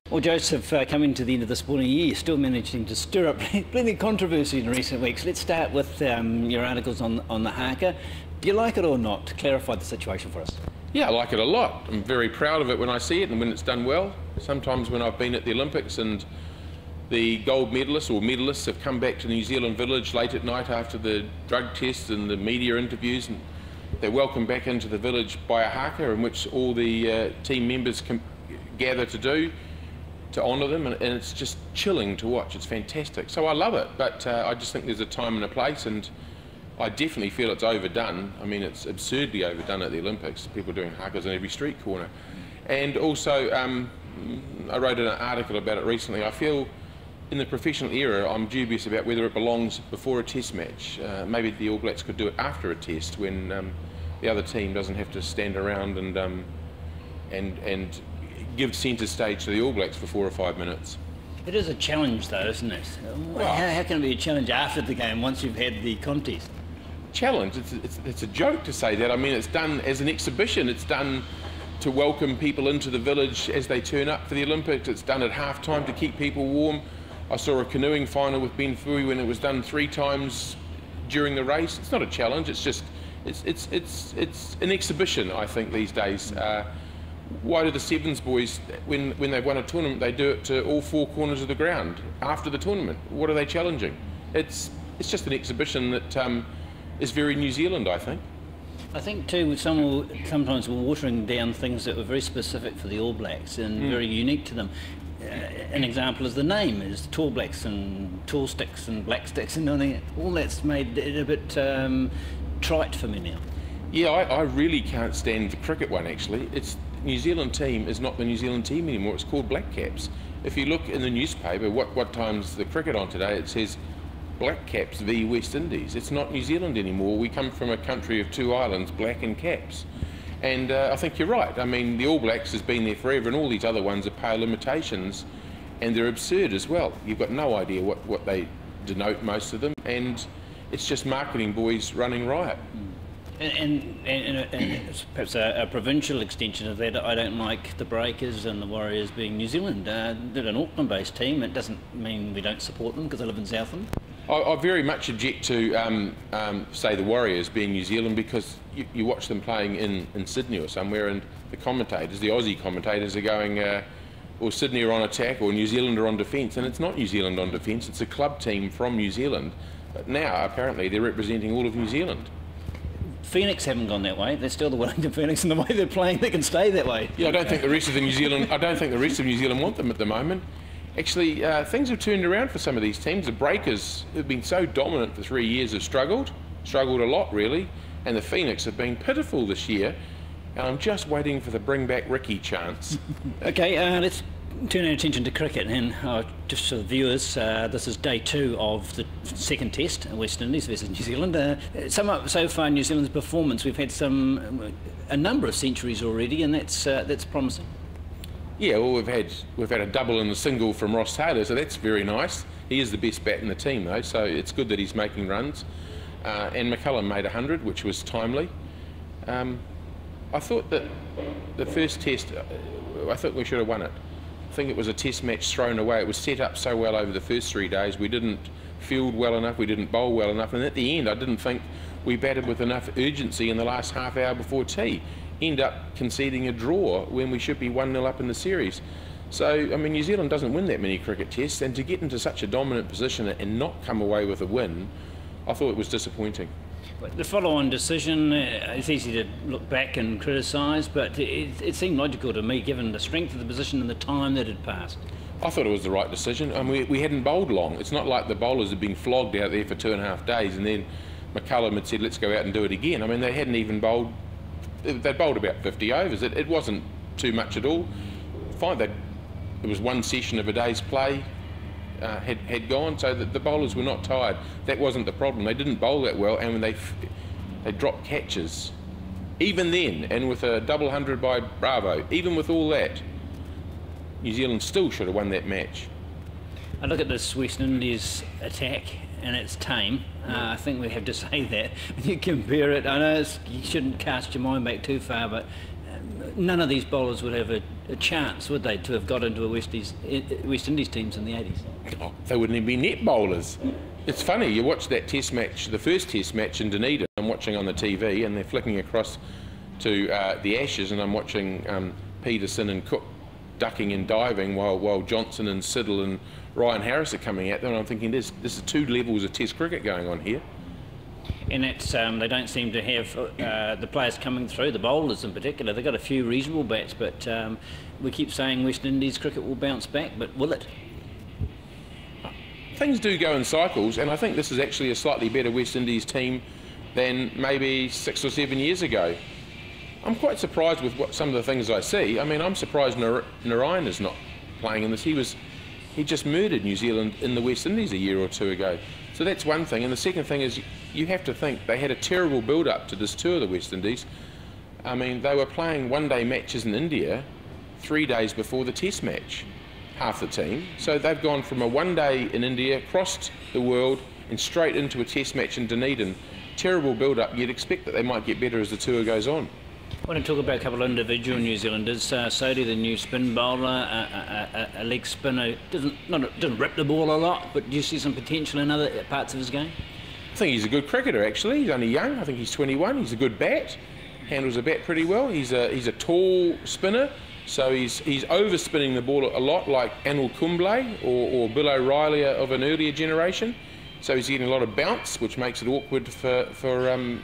Well, Joseph, coming to the end of the sporting year, you're still managing to stir up plenty of controversy in recent weeks. Let's start with your articles on the haka. Do you like it or not? Clarify the situation for us. Yeah, I like it a lot. I'm very proud of it when I see it and when it's done well. Sometimes when I've been at the Olympics and the gold medalists or medalists have come back to New Zealand village late at night after the drug tests and the media interviews, and they're welcomed back into the village by a haka in which all the team members can gather to honour them, and it's just chilling to watch. It's fantastic. So I love it, but I just think there's a time and a place, and I definitely feel it's overdone. I mean, it's absurdly overdone at the Olympics. People doing hakas on every street corner. And also, I wrote an article about it recently. I feel in the professional era, I'm dubious about whether it belongs before a test match. Maybe the All Blacks could do it after a test when the other team doesn't have to stand around and give centre stage to the All Blacks for 4 or 5 minutes. It is a challenge though, isn't it? Well, how can it be a challenge after the game once you've had the contest? Challenge? It's a joke to say that. I mean, it's done as an exhibition. It's done to welcome people into the village as they turn up for the Olympics. It's done at half-time to keep people warm. I saw a canoeing final with Ben Fui when it was done 3 times during the race. It's not a challenge. It's just it's an exhibition, I think, these days. Why do the Sevens boys, when they've won a tournament, they do it to all 4 corners of the ground after the tournament? What are they challenging? It's just an exhibition that is very New Zealand, I think. I think too, sometimes we're watering down things that were very specific for the All Blacks and very unique to them. An example is the name, is Tall Blacks and Tall Sticks and Black Sticks, and all that's made it a bit trite for me now. Yeah, I really can't stand the cricket one, actually. New Zealand team is not the New Zealand team anymore. It's called Black Caps. If you look in the newspaper, what time's the cricket on today, it says Black Caps v West Indies. It's not New Zealand anymore. We come from a country of 2 islands, black and caps. And I think you're right. I mean, the All Blacks has been there forever, and all these other ones are pale imitations, and they're absurd as well. You've got no idea what they denote, most of them, and it's just marketing boys running riot. And perhaps a provincial extension of that, I don't like the Breakers and the Warriors being New Zealand. They're an Auckland-based team. It doesn't mean we don't support them because I live in Southland. I very much object to, say, the Warriors being New Zealand, because you watch them playing in Sydney or somewhere, and the commentators, the Aussie commentators, are going, or Sydney are on attack, or New Zealand are on defence, and it's not New Zealand on defence. It's a club team from New Zealand, but now apparently they're representing all of New Zealand. Phoenix haven't gone that way. They're still the Wellington Phoenix, and the way they're playing, they can stay that way. Yeah, I don't think the rest of New Zealand want them at the moment. Actually, things have turned around for some of these teams. The Breakers, who've been so dominant for 3 years, have struggled a lot really, and the Phoenix have been pitiful this year. And I'm just waiting for the bring back Ricky chance. Okay, let's turn our attention to cricket, and just for the viewers, this is day 2 of the second test, West Indies versus New Zealand. Sum up so far New Zealand's performance. We've had a number of centuries already, and that's promising. Yeah, well, we've had a double and a single from Ross Taylor, so that's very nice. He is the best bat in the team, though, so it's good that he's making runs. And McCullum made 100, which was timely. I thought that the first test, I thought we should have won it. I think it was a test match thrown away. It was set up so well over the first 3 days. We didn't field well enough, we didn't bowl well enough, and at the end I didn't think we batted with enough urgency in the last half hour before tea. End up conceding a draw when we should be 1-0 up in the series. So, I mean, New Zealand doesn't win that many cricket tests, and to get into such a dominant position and not come away with a win, I thought it was disappointing. The follow-on decision, it's easy to look back and criticise, but it seemed logical to me given the strength of the position and the time that had passed. I thought it was the right decision. I mean, we hadn't bowled long. It's not like the bowlers had been flogged out there for 2.5 days and then McCullum had said, let's go out and do it again. I mean, they hadn't even bowled, they bowled about 50 overs. It wasn't too much at all. Fine, it was 1 session of a day's play. Had gone, so that the bowlers were not tired. That wasn't the problem. They didn't bowl that well, and when they dropped catches, even then, and with a double 100 by Bravo, even with all that, New Zealand still should have won that match. I look at this West Indies attack, and it's tame. I think we have to say that. When you compare it, I know you shouldn't cast your mind back too far, but none of these bowlers would have a chance, would they, to have got into a West Indies teams in the 80s? Oh, they wouldn't even be net bowlers. It's funny, you watch that test match, the first test match in Dunedin, I'm watching on the TV, and they're flicking across to the Ashes, and I'm watching Peterson and Cook ducking and diving while Johnson and Siddle and Ryan Harris are coming at them, and I'm thinking this is 2 levels of test cricket going on here. And it's, they don't seem to have the players coming through, the bowlers in particular. They've got a few reasonable bats, but we keep saying West Indies cricket will bounce back, but will it? Things do go in cycles, and I think this is actually a slightly better West Indies team than maybe 6 or 7 years ago. I'm quite surprised with some of the things I see. I mean, I'm surprised Narayan is not playing in this. He just murdered New Zealand in the West Indies a year or 2 ago. So that's one thing. And the second thing is you have to think they had a terrible build-up to this tour of the West Indies. I mean, they were playing one-day matches in India 3 days before the test match, half the team. So they've gone from a one-day in India, crossed the world, and straight into a test match in Dunedin. Terrible build-up. You'd expect that they might get better as the tour goes on. I want to talk about a couple of individual New Zealanders. Sodhi, the new spin bowler, a leg spinner, doesn't rip the ball a lot, but do you see some potential in other parts of his game? I think he's a good cricketer, actually. He's only young. I think he's 21. He's a good bat. Handles the bat pretty well. He's a tall spinner, so he's overspinning the ball a lot, like Anil Kumble or Bill O'Reilly of an earlier generation. So he's getting a lot of bounce, which makes it awkward for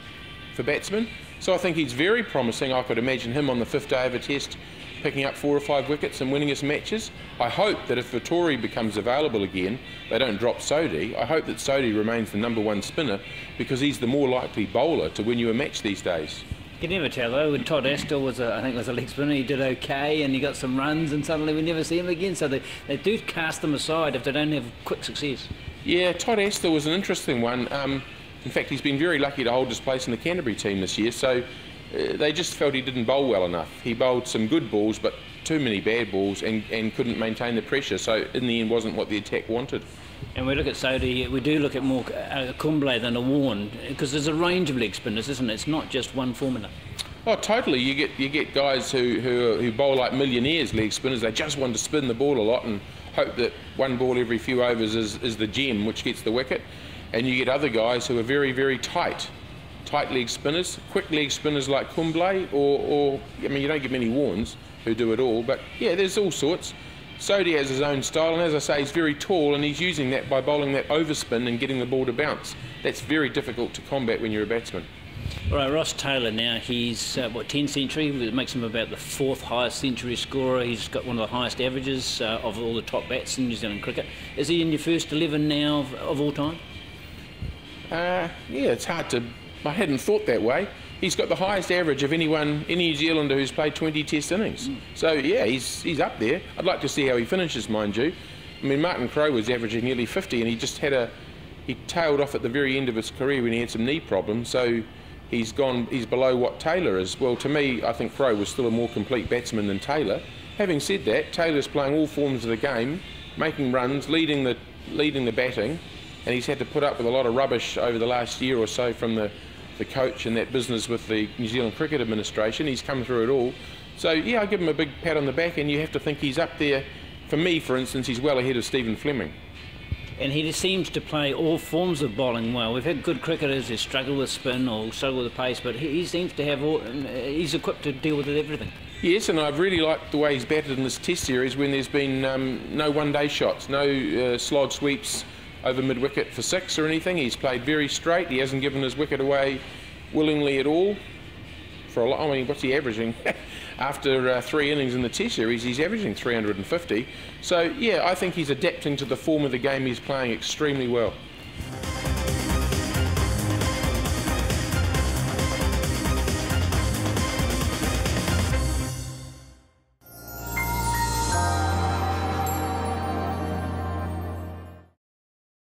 batsmen. So I think he's very promising. I could imagine him on the 5th day of a test picking up 4 or 5 wickets and winning us matches. I hope that if Vittori becomes available again, they don't drop Sodhi. I hope that Sodhi remains the #1 spinner because he's the more likely bowler to win you a match these days. You can never tell though. When Todd Astle was I think was a leg spinner, he did okay and he got some runs and suddenly we never see him again. So they do cast them aside if they don't have quick success. Yeah, Todd Astle was an interesting one. In fact, he's been very lucky to hold his place in the Canterbury team this year, so they just felt he didn't bowl well enough. He bowled some good balls, but too many bad balls and couldn't maintain the pressure, so in the end wasn't what the attack wanted. And we look at Sodhi, we do look at more Kumble than a Warne, because there's a range of leg spinners, isn't it? It's not just one formula. Oh, totally. You get guys who bowl like millionaires leg spinners. They just want to spin the ball a lot and hope that one ball every few overs is the gem which gets the wicket. And you get other guys who are very, very tight leg spinners, quick leg spinners like Kumble, or I mean, you don't get many Warnes who do it all, but yeah, there's all sorts. Sodhi has his own style, and as I say, he's very tall, and he's using that by bowling that overspin and getting the ball to bounce. That's very difficult to combat when you're a batsman. All right, Ross Taylor now, he's 10 century, it makes him about the 4th highest century scorer. He's got one of the highest averages of all the top bats in New Zealand cricket. Is he in your first 11 now of all time? Yeah, it's hard to... I hadn't thought that way. He's got the highest average of any New Zealander who's played 20 test innings. So yeah, he's up there. I'd like to see how he finishes, mind you. I mean, Martin Crowe was averaging nearly 50 and he just he tailed off at the very end of his career when he had some knee problems, so he's below what Taylor is. Well, to me, I think Crowe was still a more complete batsman than Taylor. Having said that, Taylor's playing all forms of the game, making runs, leading the batting, and he's had to put up with a lot of rubbish over the last year or so from the coach and that business with the New Zealand Cricket Administration. He's come through it all. So yeah, I give him a big pat on the back, and you have to think he's up there. For me, for instance, he's well ahead of Stephen Fleming. And he seems to play all forms of bowling well. We've had good cricketers who struggle with spin or struggle with pace, but he seems to have he's equipped to deal with everything. Yes, and I've really liked the way he's batted in this Test series when there's been no one-day shots, no slog sweeps over mid-wicket for 6 or anything. He's played very straight. He hasn't given his wicket away willingly at all. For a lot, I mean, what's he averaging? After 3 innings in the Test series, he's averaging 350. So yeah, I think he's adapting to the form of the game he's playing extremely well.